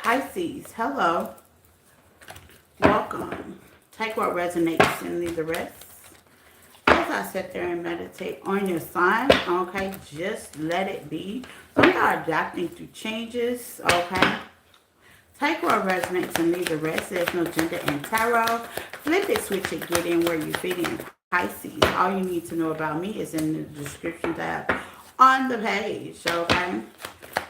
Pisces, hello. Welcome. Take what resonates and leave the rest. As I sit there and meditate on your sign, okay, just let it be. Some of y'all are adapting to changes, okay? Take what resonates and leave the rest. There's no gender in tarot. Flip it, switch it, get in where you fit in. Pisces, all you need to know about me is in the description tab on the page, okay?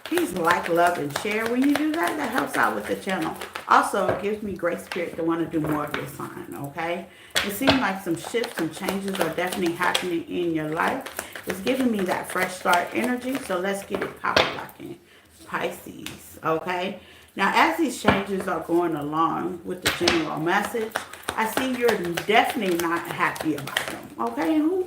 Please like, love, and share. When you do that, that helps out with the channel. Also, it gives me great spirit to want to do more of your sign, okay? It seems like some shifts, some changes are definitely happening in your life. It's giving me that fresh start energy, so let's get it power locking. Pisces, okay? Now, as these changes are going along with the general message, I see you're definitely not happy about them, okay? And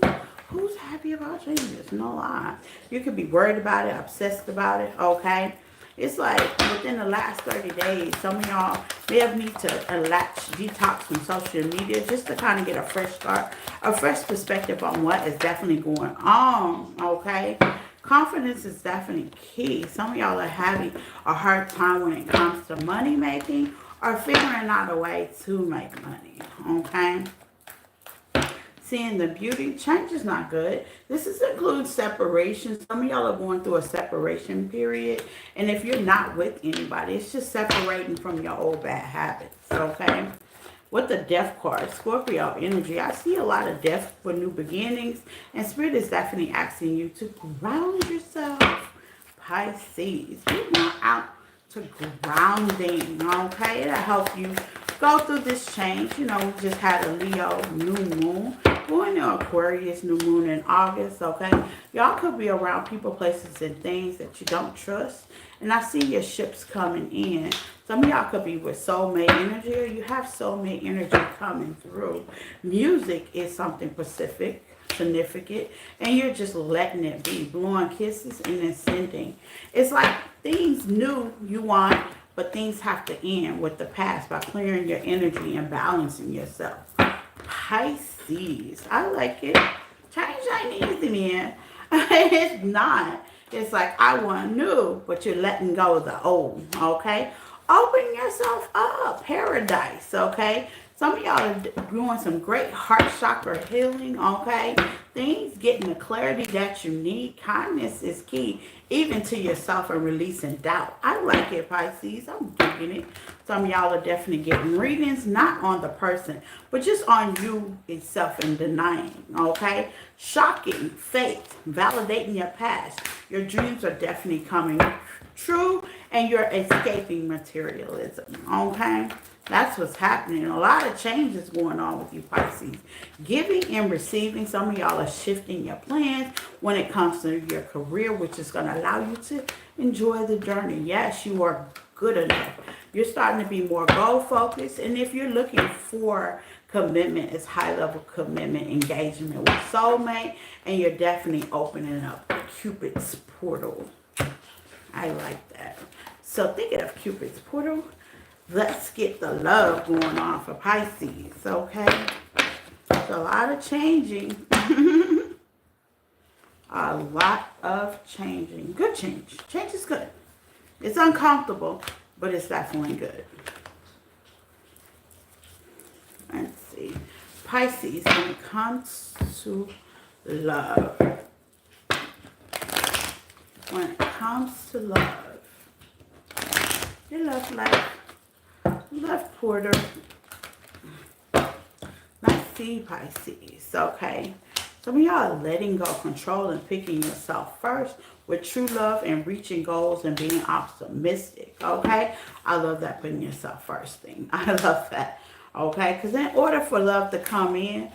who's happy about changes? No lie. You could be worried about it, obsessed about it, okay? It's like within the last 30 days, some of y'all may have need to detox from social media just to kind of get a fresh start, a fresh perspective on what is definitely going on, okay? Confidence is definitely key. Some of y'all are having a hard time when it comes to money making or figuring out a way to make money, okay? Seeing the beauty, change is not good. This includes separation. Some of y'all are going through a separation period. And if you're not with anybody, it's just separating from your old bad habits, okay? With the death card, Scorpio energy, I see a lot of death for new beginnings. And Spirit is definitely asking you to ground yourself, Pisces. Get now out to grounding, okay? It'll help you go through this change. You know, we just had a Leo new moon. Going to Aquarius new moon in August, okay? Y'all could be around people, places, and things that you don't trust. And I see your ships coming in. Some of y'all could be with soulmate energy, or you have soulmate energy coming through. Music is something specific, significant, and you're just letting it be. Blowing kisses and then sending. It's like things new you want, but things have to end with the past by clearing your energy and balancing yourself. Pisces, I like it. Change ain't easy, man. It's not. It's like I want new, but you're letting go of the old, okay? Open yourself up. Paradise, okay? Some of y'all are doing some great heart chakra healing, okay? Things getting the clarity that you need. Kindness is key, even to yourself, and releasing doubt. I like it, Pisces. I'm digging it. Some of y'all are definitely getting readings, not on the person, but just on you itself and denying, okay? Shocking, faith, validating your past. Your dreams are definitely coming true, and you're escaping materialism, okay? That's what's happening. A lot of changes going on with you, Pisces. Giving and receiving. Some of y'all are shifting your plans when it comes to your career, which is going to allow you to enjoy the journey. Yes, you are good enough. You're starting to be more goal-focused. And if you're looking for commitment, it's high-level commitment, engagement with soulmate. And you're definitely opening up Cupid's portal. I like that. So thinking of Cupid's portal, let's get the love going on for Pisces, okay? There's a lot of changing. A lot of changing. Good change. Change is good. It's uncomfortable, but it's definitely good. Let's see. Pisces, when it comes to love. When it comes to love. Your love life. Love Porter. Let's see, Pisces. Okay. Some of y'all are letting go, control, and picking yourself first with true love and reaching goals and being optimistic. Okay. I love that, putting yourself first thing. I love that. Okay. Because in order for love to come in,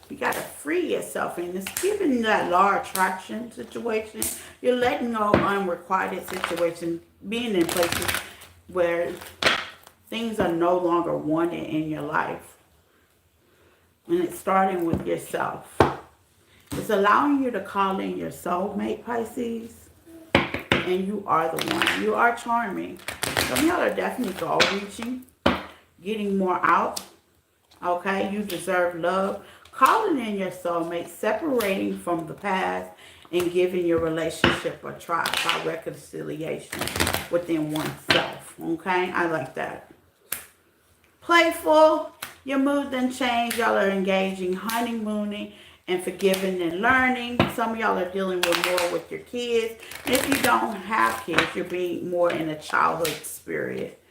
you got to free yourself. And it's giving that law of attraction situation. You're letting go unrequited situation, being in places where things are no longer wanted in your life. And it's starting with yourself. It's allowing you to call in your soulmate, Pisces. And you are the one. You are charming. Some of y'all are definitely goal reaching. Getting more out. Okay? You deserve love. Calling in your soulmate. Separating from the past. And giving your relationship a try by reconciliation within oneself. Okay, I like that. Playful, your mood done changed. Y'all are engaging, honeymooning, and forgiving and learning. Some of y'all are dealing with more with your kids. And if you don't have kids, you're being more in a childhood spirit.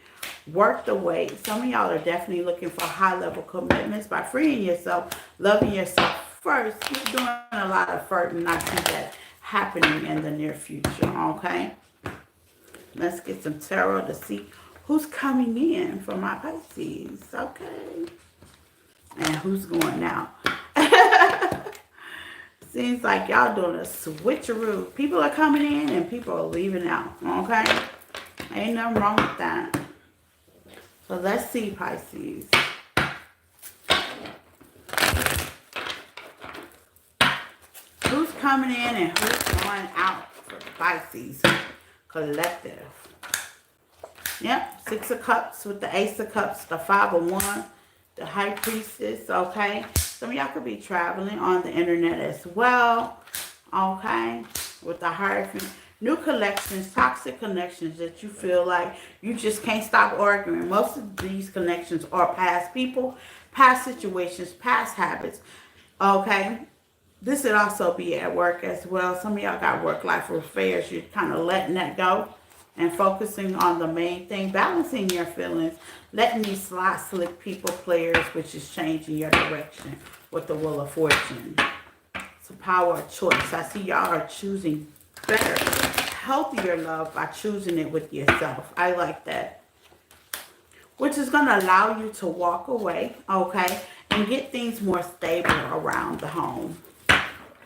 Work the weight. Some of y'all are definitely looking for high-level commitments by freeing yourself, loving yourself first. You're doing a lot of effort, and I see that happening in the near future, okay? Let's get some tarot to see who's coming in for my Pisces, okay? And who's going out. Seems like y'all doing a switcheroo. People are coming in and people are leaving out, okay? Ain't nothing wrong with that. So let's see, Pisces. Who's coming in and who's going out for Pisces collective? Yep, Six of Cups with the Ace of Cups, the Five of Wands, the High Priestess, okay? Some of y'all could be traveling on the internet as well, okay? With the Hierophant. New connections, toxic connections that you feel like you just can't stop arguing. Most of these connections are past people, past situations, past habits, okay? This would also be at work as well. Some of y'all got work-life affairs. You're kind of letting that go and focusing on the main thing, balancing your feelings, letting these slick people players, which is changing your direction with the Wheel of Fortune. It's a power of choice. I see y'all are choosing better, healthier love by choosing it with yourself. I like that. Which is going to allow you to walk away, okay, and get things more stable around the home.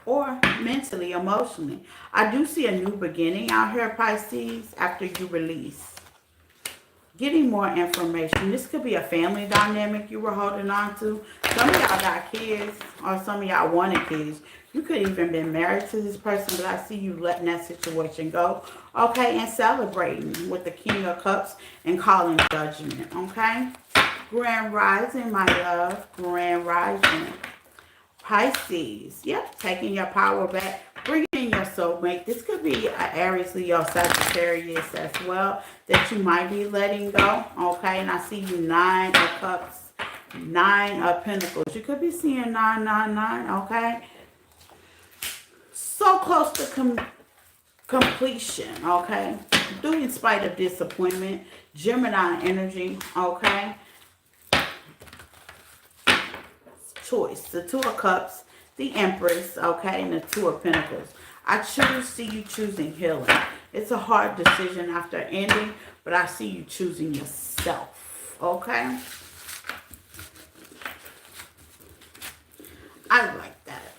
Or mentally, emotionally. I do see a new beginning out here, Pisces, after you release. Getting more information. This could be a family dynamic you were holding on to. Some of y'all got kids, or some of y'all wanted kids. You could even been married to this person, but I see you letting that situation go. Okay, and celebrating with the King of Cups and calling judgment, okay? Grand Rising, my love. Grand Rising. Pisces, yep, taking your power back, bringing in your soulmate. This could be an Aries, Leo, Sagittarius as well that you might be letting go, okay? And I see you 9 of Cups, 9 of Pentacles. You could be seeing 999, okay? So close to completion, okay? Do in spite of disappointment. Gemini energy, okay? Choice, the Two of Cups, the Empress, okay, and the Two of Pentacles. I see you choosing healing. It's a hard decision after ending, but I see you choosing yourself, okay? I like that.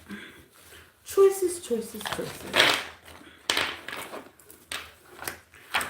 Choices, choices, choices.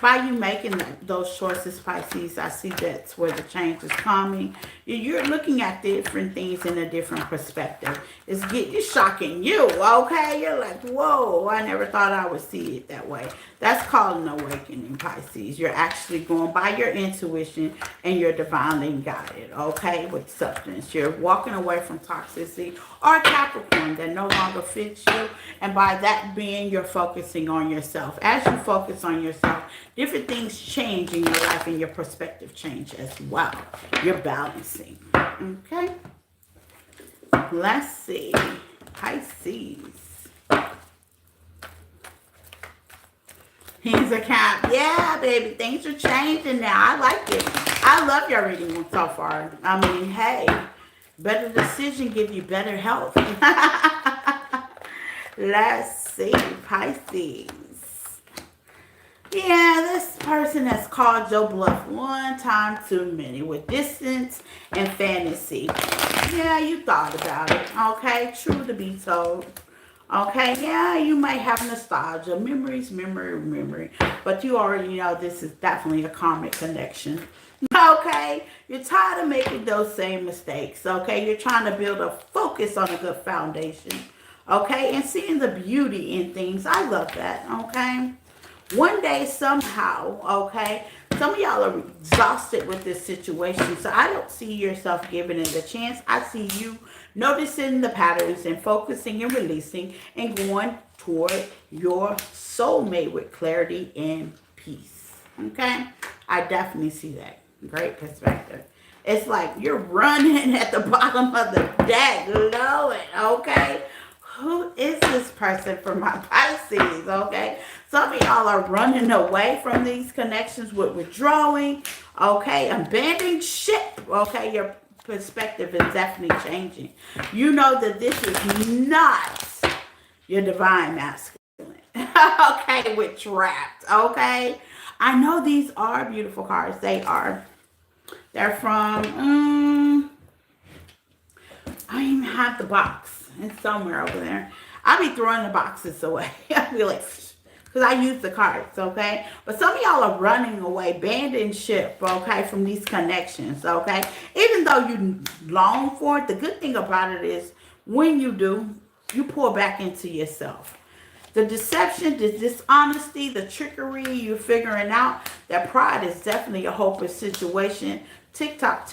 By you making those choices, Pisces, I see that's where the change is coming. You're looking at different things in a different perspective. It's shocking you, okay? You're like, whoa, I never thought I would see it that way. That's called an awakening, Pisces. You're actually going by your intuition and you're divinely guided, okay, with substance. You're walking away from toxicity or Capricorn that no longer fits you. And by that being, you're focusing on yourself. As you focus on yourself, different things change in your life and your perspective change as well. You're balancing. Okay? Let's see. Pisces. Kings of Cups. Yeah, baby. Things are changing now. I like it. I love your reading so far. I mean, hey. Better decision give you better health. Let's see. Pisces. Yeah, this person has called your bluff one time too many with distance and fantasy. Yeah, you thought about it. Okay, true to be told. Okay, yeah, you might have nostalgia, memories, memory. But you already know this is definitely a karmic connection. Okay, you're tired of making those same mistakes. Okay, you're trying to build a focus on a good foundation. Okay, and seeing the beauty in things. I love that. Okay. One day, somehow, okay, some of y'all are exhausted with this situation, so I don't see yourself giving it a chance. I see you noticing the patterns and focusing and releasing and going toward your soulmate with clarity and peace, okay? I definitely see that. Great perspective. It's like you're running at the bottom of the deck, Lord, okay? Who is this person for my Pisces, okay? Some of y'all are running away from these connections with withdrawing, okay? Abandoning ship, okay? Your perspective is definitely changing. You know that this is not your divine masculine, okay? With trapped, okay? I know these are beautiful cards. They are. They're from, I don't even have the box. It's somewhere over there. I'll be throwing the boxes away. I'll be like, because I use the cards, okay? But some of y'all are running away, abandoning ship, okay, from these connections, okay? Even though you long for it, the good thing about it is when you do, you pour back into yourself. The deception, the dishonesty, the trickery, you're figuring out that pride is definitely a hopeless situation. Tick tock,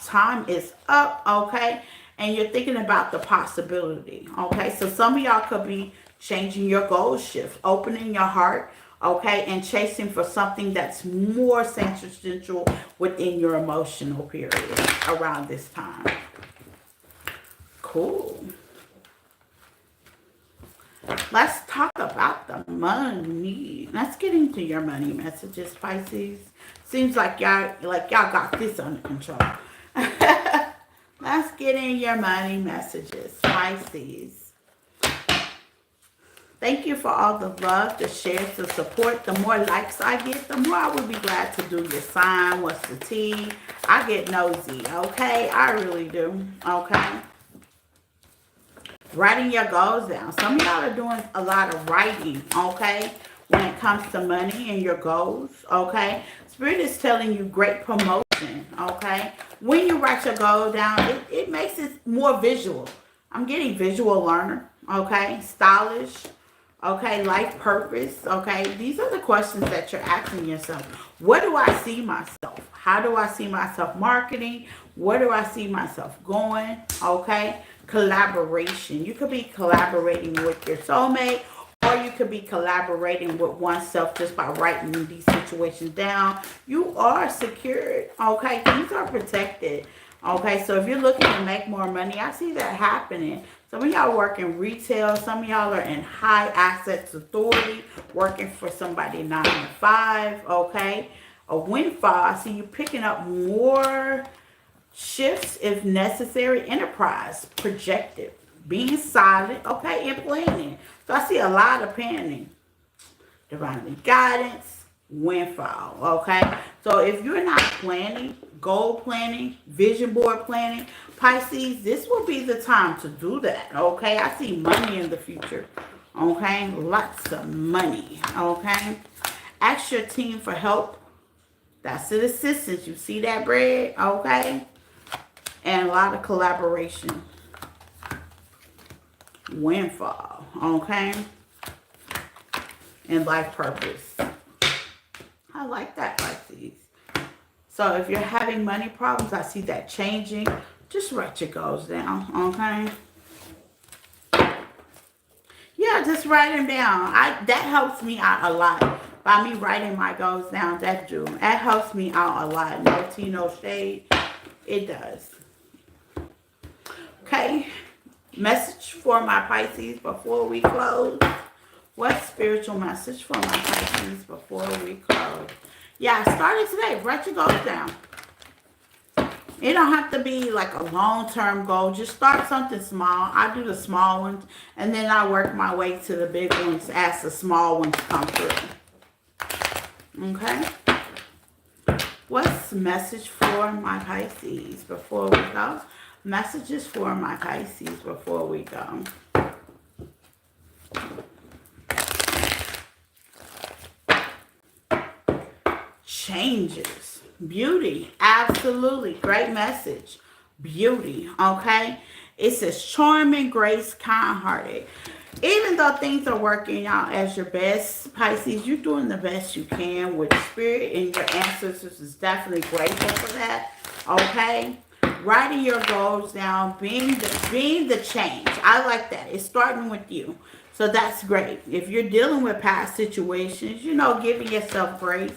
time is up, okay? And you're thinking about the possibility, okay? So some of y'all could be changing your goal shift, opening your heart, okay, and chasing for something that's more central within your emotional period around this time. Cool. Let's talk about the money. Let's get into your money messages, Pisces. Seems like y'all got this under control. Let's get in your money messages, Pisces. Thank you for all the love, the shares, the support. The more likes I get, the more I will be glad to do your sign. What's the tea? I get nosy, okay? I really do, okay? Writing your goals down. Some of y'all are doing a lot of writing, okay? When it comes to money and your goals, okay? Spirit is telling you great promotion, okay? When you write your goal down, it makes it more visual. I'm getting visual learner, okay? Stylish, okay? Life purpose, okay? These are the questions that you're asking yourself. Where do I see myself? How do I see myself marketing? Where do I see myself going, okay? Collaboration. You could be collaborating with your soulmate, or you could be collaborating with oneself just by writing these situations down. You are secured, okay? Things are protected, okay? So if you're looking to make more money, I see that happening. Some of y'all work in retail. Some of y'all are in high assets authority, working for somebody 9 to 5, okay? A windfall. I see you picking up more shifts if necessary. Enterprise, projected, being silent, okay, and planning. So I see a lot of planning. Divinely guidance, windfall, okay? So if you're not planning, goal planning, vision board planning, Pisces, this will be the time to do that, okay? I see money in the future, okay? Lots of money, okay? Ask your team for help. That's an assistance. You see that, bread, okay? And a lot of collaboration. Windfall, okay? And life purpose. I like that, Pisces. So if you're having money problems, I see that changing. Just write your goals down, okay? Yeah, just write them down. That helps me out a lot. By me writing my goals down, that helps me out a lot. No tea, no shade. It does. Okay, message for my Pisces before we close. What spiritual message for my Pisces before we close? Yeah, I started today. Write your goals down. It don't have to be like a long-term goal. Just start something small. I do the small ones, and then I work my way to the big ones as the small ones come through. Okay? What's message for my Pisces before we go? Messages for my Pisces before we go. Changes. Beauty. Absolutely. Great message. Beauty. Okay? It says charming, grace, kind-hearted. Even though things are working out as your best, Pisces, you're doing the best you can with spirit, and your ancestors is definitely grateful for that. Okay? Writing your goals down, being the change. I like that. It's starting with you. So that's great. If you're dealing with past situations, giving yourself grace.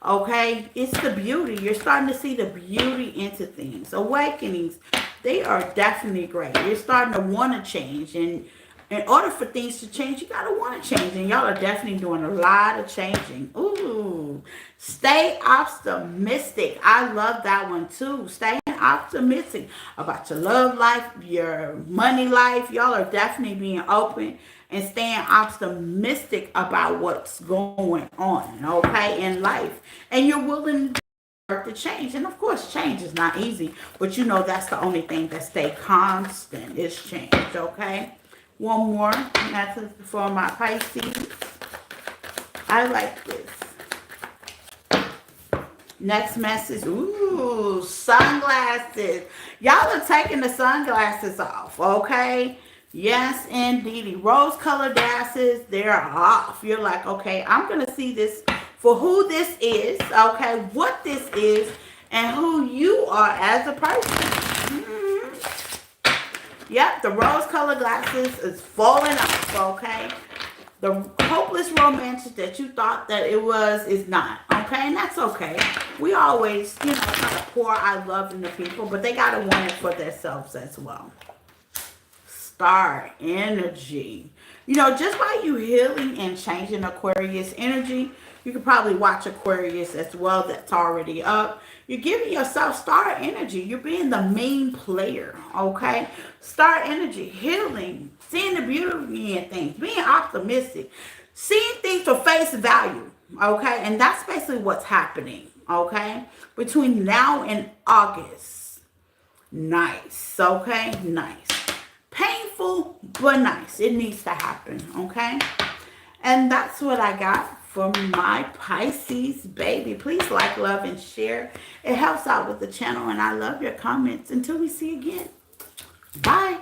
Okay, it's the beauty. You're starting to see the beauty into things. Awakenings, they are definitely great. You're starting to want to change, and in order for things to change, you gotta want to change, and y'all are definitely doing a lot of changing. Ooh, stay optimistic. I love that one too. Staying optimistic about your love life, your money life. Y'all are definitely being open and staying optimistic about what's going on, okay, in life, and you're willing to work to change. And of course, change is not easy, but you know that's the only thing that stay constant is change, okay? One more message for my Pisces. I like this. Next message. Ooh, sunglasses. Y'all are taking the sunglasses off, okay? Yes, indeed. Rose colored glasses, they're off. You're like, okay, I'm going to see this for who this is, okay, what this is, and who you are as a person. Yep, the rose colored glasses is falling off, okay? The hopeless romantic that you thought that it was is not, okay? And that's okay. We always, try to pour our love into people, but they got to want it for themselves as well. Star energy. Just by you healing and changing Aquarius energy, you could probably watch Aquarius as well that's already up. You're giving yourself star energy. You're being the main player, okay? Star energy, healing, seeing the beauty in things, being optimistic, seeing things for face value, okay? And that's basically what's happening, okay? Between now and August. Nice, okay? Nice. Painful, but nice. It needs to happen, okay? And that's what I got for my Pisces baby. Please like, love, and share. It helps out with the channel, and I love your comments. Until we see again. Bye.